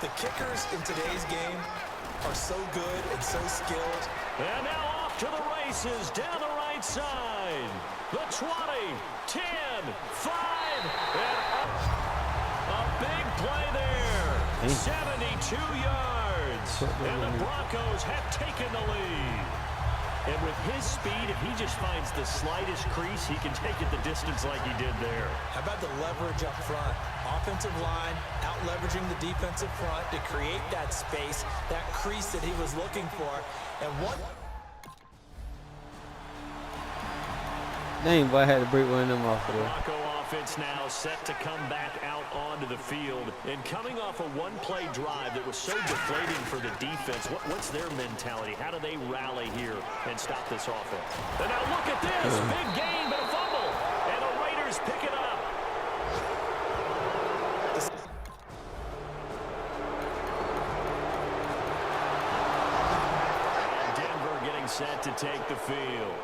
The kickers in today's game are so good and so skilled. And now off to the races down the right side. The 20, 10, 5, and up. A big play there. 72 yards. And the Broncos have taken the lead. And with his speed, if he just finds the slightest crease, he can take it the distance like he did there. How about the leverage up front? Offensive line out-leveraging the defensive front to create that space, that crease that he was looking for. And what... Dang, boy, I had to break one of them off of there. Bronco offense now set to come back out onto the field. And coming off a one-play drive that was so deflating for the defense, what's their mentality? How do they rally here and stop this offense? And now look at this. Big gain, but a fumble. And the Raiders pick it up. And Denver getting set to take the field.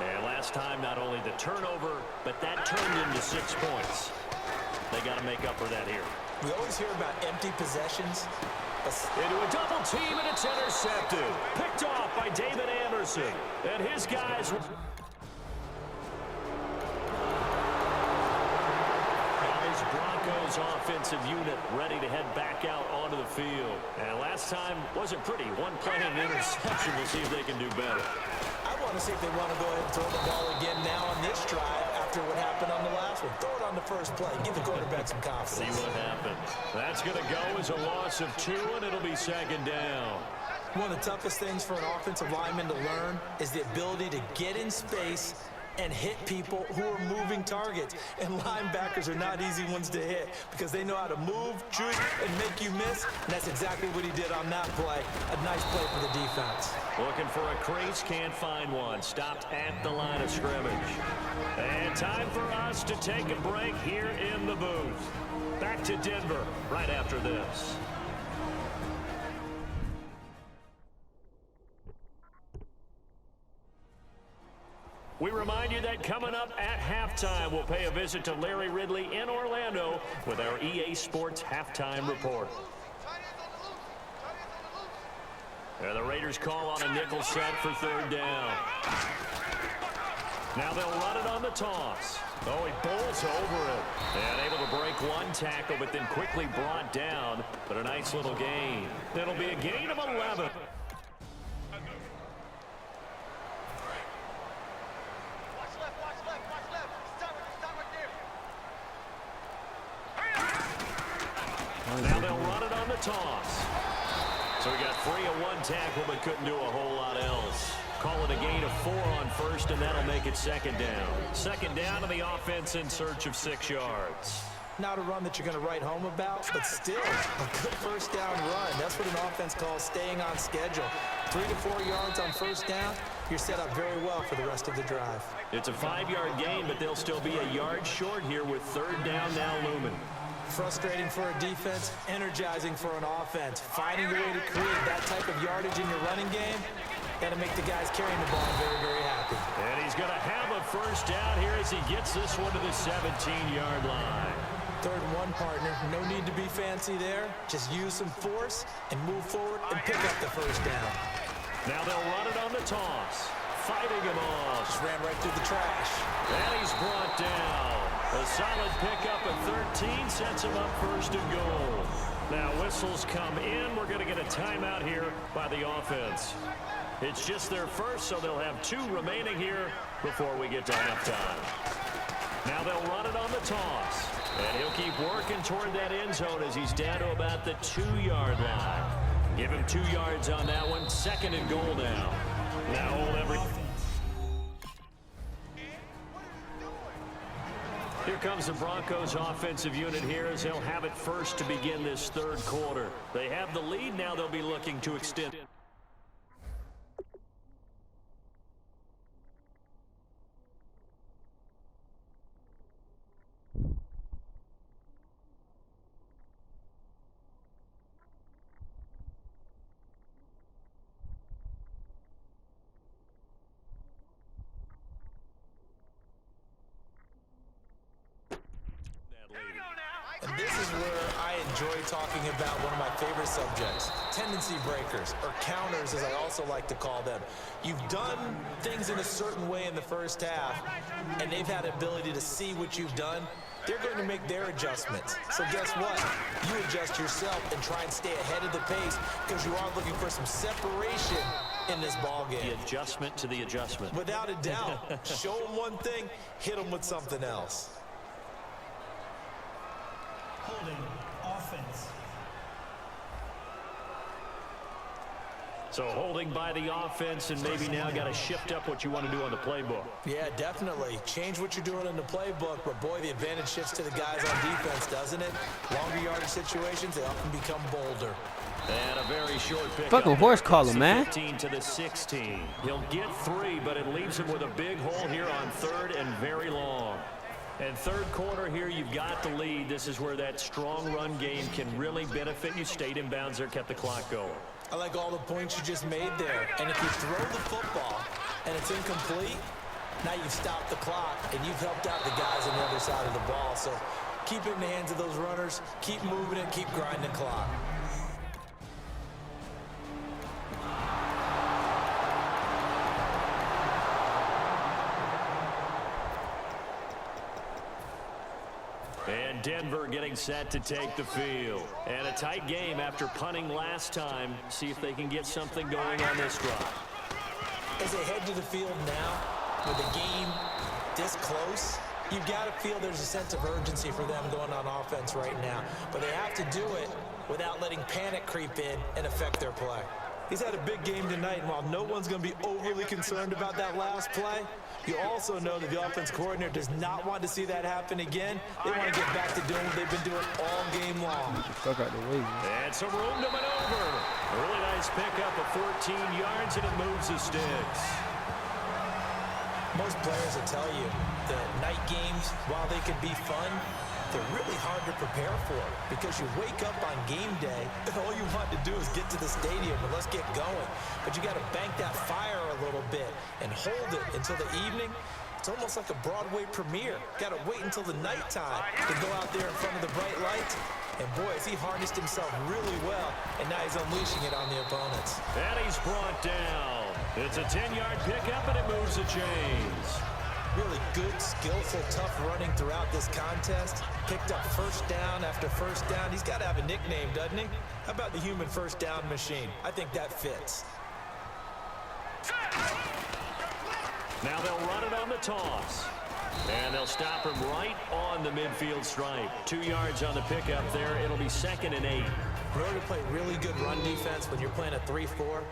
And last time, not only the turnover, but that turned into 6 points. They got to make up for that here. We always hear about empty possessions. Into a double team, and it's intercepted. Picked off by David Anderson. And his guys... Broncos offensive unit ready to head back out onto the field. And last time wasn't pretty. One play and an interception. We'll see if they can do better. I want to see if they want to go ahead and throw the ball again now on this drive after what happened on the last one. Throw it on the first play. Give the quarterback some confidence. See what happens. That's going to go as a loss of 2, and it'll be second down. One of the toughest things for an offensive lineman to learn is the ability to get in space and hit people who are moving targets. And linebackers are not easy ones to hit because they know how to move, juke, and make you miss. And that's exactly what he did on that play. A nice play for the defense. Looking for a crease, can't find one. Stopped at the line of scrimmage. And time for us to take a break here in the booth. Back to Denver right after this. We remind you that coming up at halftime, we'll pay a visit to Larry Ridley in Orlando with our EA Sports Halftime Report. And the Raiders call on a nickel set for third down. Now they'll run it on the toss. Oh, he bowls over it. And able to break one tackle, but then quickly brought down. But a nice little gain. It'll be a gain of 11. Now they'll run it on the toss. So we got 3 of one tackle, but couldn't do a whole lot else. Call it a gain of 4 on first, and that'll make it second down. Second down to the offense in search of 6 yards. Not a run that you're going to write home about, but still a good first down run. That's what an offense calls staying on schedule. 3 to 4 yards on first down, you're set up very well for the rest of the drive. It's a 5-yard gain, but they'll still be a yard short here with third down now looming. Frustrating for a defense, energizing for an offense. Finding a way to create that type of yardage in your running game, got to make the guys carrying the ball very, very happy. And he's going to have a first down here as he gets this one to the 17-yard line. 3rd and 1, partner. No need to be fancy there. Just use some force and move forward and pick up the first down. Now they'll run it on the toss. Fighting him off. Just ran right through the trash. And he's brought down. A solid pickup of 13 sets him up first and goal. Now whistles come in. We're going to get a timeout here by the offense. It's just their first, so they'll have 2 remaining here before we get to halftime. Now they'll run it on the toss. And he'll keep working toward that end zone as he's down to about the 2-yard line. Give him 2 yards on that one. Second and goal now. Now hold every... Here comes the Broncos offensive unit here as they'll have it first to begin this 3rd quarter. They have the lead. Now they'll be looking to extend it. And this is where I enjoy talking about one of my favorite subjects, tendency breakers, or counters as I also like to call them. You've done things in a certain way in the first half, and they've had the ability to see what you've done. They're going to make their adjustments. So guess what? You adjust yourself and try and stay ahead of the pace because you are looking for some separation in this ball game. The adjustment to the adjustment. Without a doubt. Show them one thing, hit them with something else. Holding offense. So holding by the offense, and maybe now got to shift up what you want to do on the playbook. Yeah, definitely. Change what you're doing in the playbook, but boy, the advantage shifts to the guys on defense, doesn't it? Longer yardage situations, they often become bolder. And a very short pick. Fucking horse collar, man. 15 to the 16. He'll get 3, but it leaves him with a big hole here on 3rd and very long. And third quarter here, you've got the lead. This is where that strong run game can really benefit you. Stayed in bounds there, kept the clock going. I like all the points you just made there. And if you throw the football and it's incomplete, now you've stopped the clock and you've helped out the guys on the other side of the ball. So keep it in the hands of those runners. Keep moving it. Keep grinding the clock. And Denver getting set to take the field. And a tight game after punting last time. See if they can get something going on this drive. As they head to the field now, with the game this close, you've got to feel there's a sense of urgency for them going on offense right now. But they have to do it without letting panic creep in and affect their play. He's had a big game tonight, and while no one's going to be overly concerned about that last play, you also know that the offense coordinator does not want to see that happen again. They want to get back to doing what they've been doing all game long. Fuck out the way. And some room to maneuver. A really nice pickup of 14 yards, and it moves the sticks. Most players will tell you that night games, while they can be fun, they're really hard to prepare for because you wake up on game day and all you want to do is get to the stadium and let's get going. But you got to bank that fire a little bit and hold it until the evening. It's almost like a Broadway premiere. Got to wait until the nighttime to go out there in front of the bright lights. And boy, has he harnessed himself really well, and now he's unleashing it on the opponents. And he's brought down. It's a 10-yard pickup, and it moves the chains. Really good, skillful, tough running throughout this contest. Picked up first down after first down. He's got to have a nickname, doesn't he? How about the human first down machine? I think that fits. Now they'll run it on the toss. And they'll stop him right on the midfield stripe. 2 yards on the pickup there. It'll be 2nd and 8. In order to play really good run defense when you're playing a 3-4,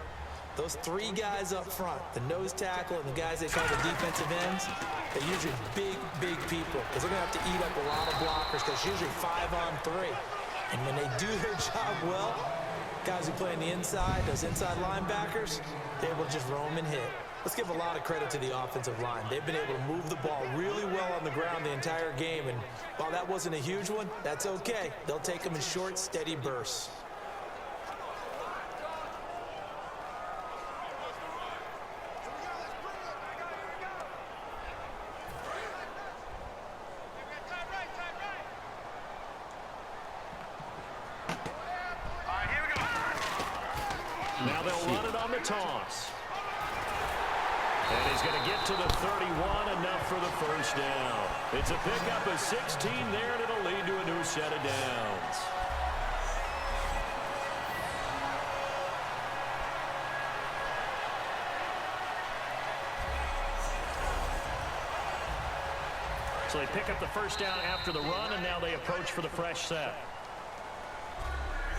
those 3 guys up front, the nose tackle and the guys they call the defensive ends, they're usually big people because they're going to have to eat up a lot of blockers because usually 5-on-3. And when they do their job well, guys who play on the inside, those inside linebackers, they're able to just roam and hit. Let's give a lot of credit to the offensive line. They've been able to move the ball really well on the ground the entire game. And while that wasn't a huge one, that's okay. They'll take them in short, steady bursts. Now they'll run it on the toss. And he's going to get to the 31, enough for the first down. It's a pickup of 16 there, and it'll lead to a new set of downs. So they pick up the first down after the run, and now they approach for the fresh set.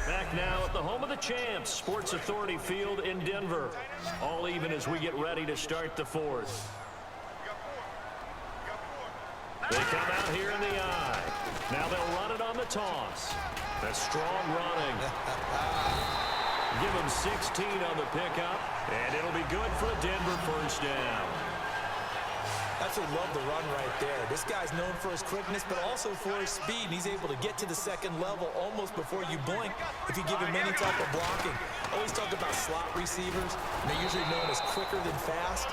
Back now at the home of the champs, Sports Authority Field in Denver. All even as we get ready to start the fourth. They come out here in the eye. Now they'll run it on the toss. A strong running. Give them 16 on the pickup, and it'll be good for a Denver first down. Absolutely love the run right there. This guy's known for his quickness, but also for his speed. And he's able to get to the second level almost before you blink if you give him any type of blocking. Always talk about slot receivers, and they're usually known as quicker than fast.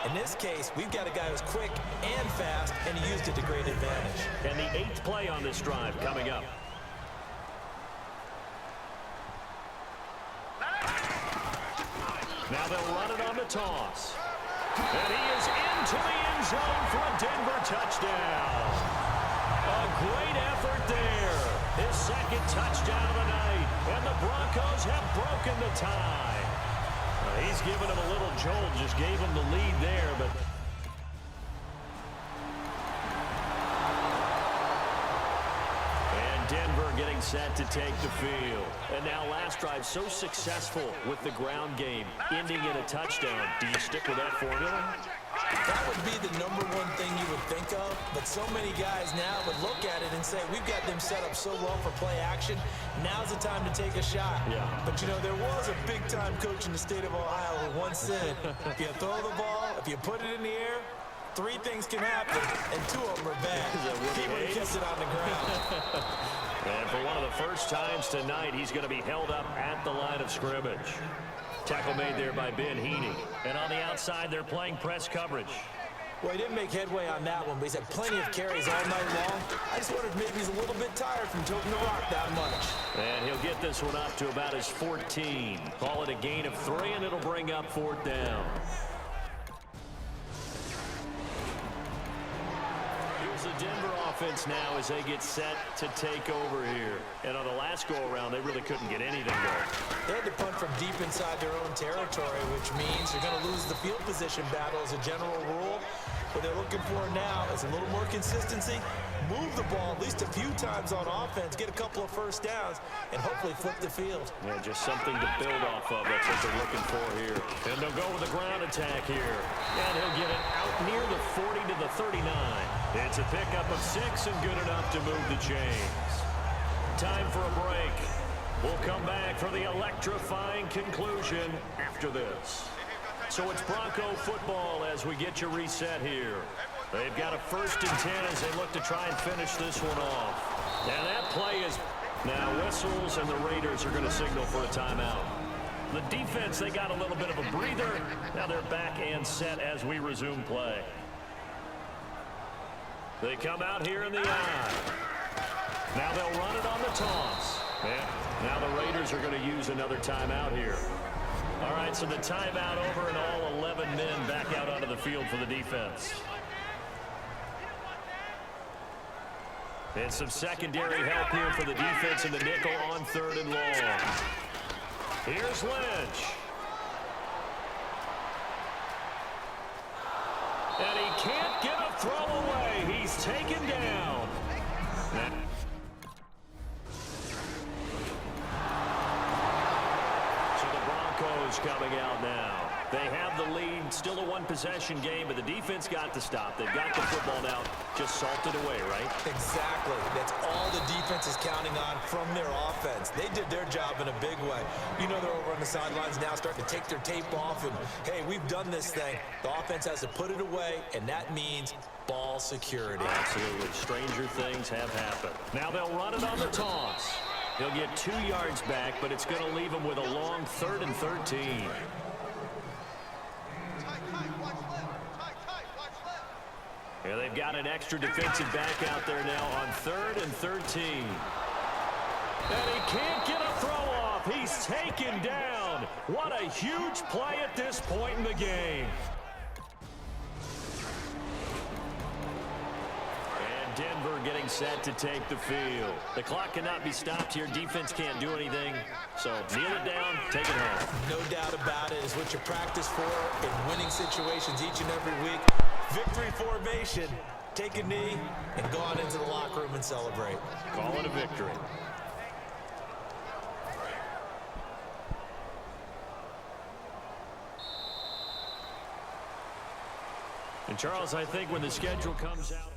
In this case, we've got a guy who's quick and fast, and he used it to great advantage. And the 8th play on this drive coming up. Now they'll run it on the toss. And he is into the end zone for a Denver touchdown. A great effort there. His second touchdown of the night. And the Broncos have broken the tie. He's given him a little jolt, just gave him the lead there, but and Denver getting set to take the field. And now last drive so successful with the ground game, ending in a touchdown. Do you stick with that formula? That would be the number one thing you would think of, but so many guys now would look at it and say, we've got them set up so well for play action, now's the time to take a shot. Yeah. But, you know, there was a big-time coach in the state of Ohio who once said, if you throw the ball, if you put it in the air, 3 things can happen, and 2 of them are bad. He would have kept it on the ground. And for one of the first times tonight, he's going to be held up at the line of scrimmage. Tackle made there by Ben Heaney. And on the outside, they're playing press coverage. Well, he didn't make headway on that one, but he's had plenty of carries all night long. I just wondered if maybe he's a little bit tired from toting the rock that much. And he'll get this one up to about his 14. Call it a gain of 3, and it'll bring up 4th down. Here's the Denver offense now as they get set to take over here. And on the last go-around, they really couldn't get anything going. They had to punt from deep inside their own territory, which means they're going to lose the field position battle as a general rule. What they're looking for now is a little more consistency, move the ball at least a few times on offense, get a couple of first downs, and hopefully flip the field. Yeah, just something to build off of. That's what they're looking for here. And they'll go with the ground attack here. And he'll get it out near the 40 to the 39. It's a pickup of 6 and good enough to move the chains. Time for a break. We'll come back for the electrifying conclusion after this. So it's Bronco football as we get you reset here. They've got a 1st and 10 as they look to try and finish this one off. Now that play is now whistles, and the Raiders are going to signal for a timeout. The defense, they got a little bit of a breather. Now they're back and set as we resume play. They come out here in the eye. Now they'll run it on the toss. And now the Raiders are going to use another timeout here. All right, so the timeout over and all 11 men back out onto the field for the defense. And some secondary help here for the defense in the nickel on 3rd and long. Here's Lynch. And he can't get a throw away. He's taken down. So the Broncos coming out now. They have the lead, still a 1-possession game, but the defense got to stop. They've got the football now, just salted away, right? Exactly. That's all the defense is counting on from their offense. They did their job in a big way. You know they're over on the sidelines now starting to take their tape off, and, hey, we've done this thing. The offense has to put it away, and that means ball security. Absolutely. Stranger things have happened. Now they'll run it on the toss. He'll get 2 yards back, but it's going to leave him with a long 3rd and 13. Yeah, they've got an extra defensive back out there now on 3rd and 13. And he can't get a throw off. He's taken down. What a huge play at this point in the game. And Denver getting set to take the field. The clock cannot be stopped here. Defense can't do anything. So kneel it down, take it home. No doubt about it. It's what you practice for in winning situations each and every week. Victory formation. Take a knee and go on into the locker room and celebrate. Call it a victory. And Charles, I think when the schedule comes out